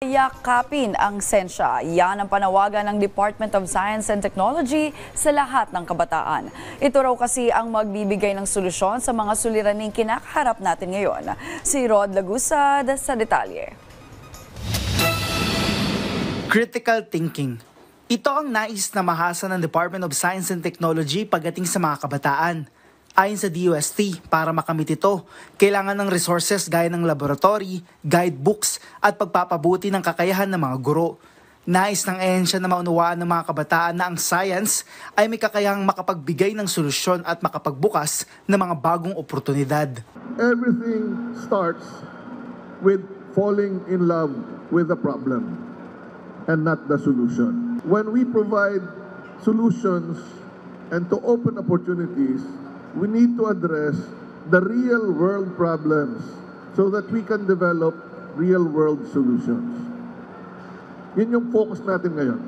Yakapin ang sensya. Yan ang panawagan ng Department of Science and Technology sa lahat ng kabataan. Ito raw kasi ang magbibigay ng solusyon sa mga suliraning kinakaharap natin ngayon. Si Rod Lagusad sa detalye. Critical thinking. Ito ang nais na mahasa ng Department of Science and Technology pagdating sa mga kabataan. Ayon sa DOST, para makamit ito, kailangan ng resources gaya ng laboratory, guidebooks at pagpapabuti ng kakayahan ng mga guro. Nais ng ahensya na maunawaan ng mga kabataan na ang science ay may kakayahang makapagbigay ng solusyon at makapagbukas ng mga bagong oportunidad. Everything starts with falling in love with the problem and not the solution. When we provide solutions and to open opportunities, we need to address the real world problems so that we can develop real world solutions. Yun yung focus natin ngayon.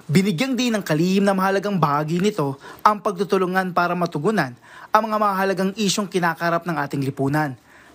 Binigyang din ng kalihim na mahalagang bahagi nito ang pagtutulungan para matugunan ang mga mahalagang isyong kinakarap ng ating lipunan.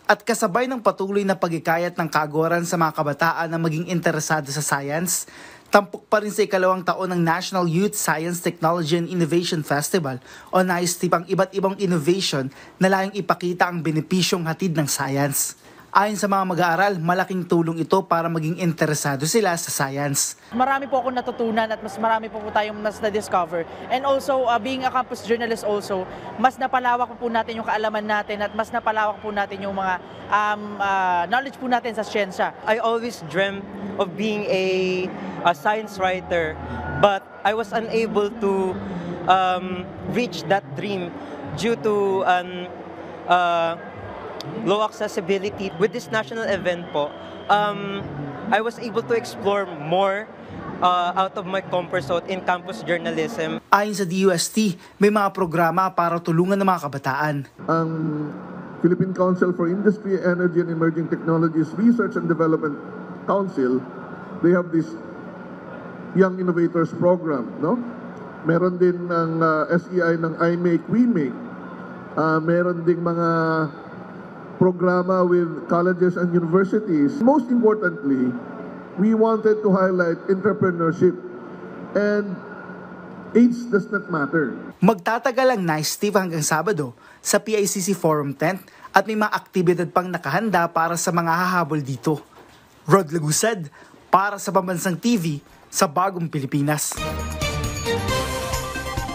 At kasabay ng patuloy na pagikayat ng kaagawaran sa mga kabataan na maging interesado sa science, tampok pa rin sa ikalawang taon ng National Youth Science, Technology and Innovation Festival o NYSTIP ang iba't ibang innovation na layong ipakita ang benepisyong hatid ng science. Ayon sa mga mag-aaral, malaking tulong ito para maging interesado sila sa science. Marami po akong natutunan at mas marami po tayong mas na-discover. And also, being a campus journalist also, mas napalawak po natin yung kaalaman natin at mas napalawak po natin yung mga knowledge po natin sa siyensya. I always dreamt of being a science writer, but I was unable to reach that dream due to low accessibility. With this national event po, I was able to explore more out of my comfort zone in campus journalism. Ayon sa DOST, may mga programa para tulungan ng mga kabataan. Ang Philippine Council for Industry, Energy and Emerging Technologies Research and Development Council, they have this Young Innovators Program, no? Meron din ng SEI ng I Make, We Make. Meron ding mga programa with colleges and universities. Most importantly, we wanted to highlight entrepreneurship, and age does not matter. Magtatagal ang NYSTIP hanggang Sabado sa PICC Forum Tent at may mga aktibidad pang nakahanda para sa mga hahabol dito. Rod Lagusad para sa Pambansang TV sa Bagong Pilipinas.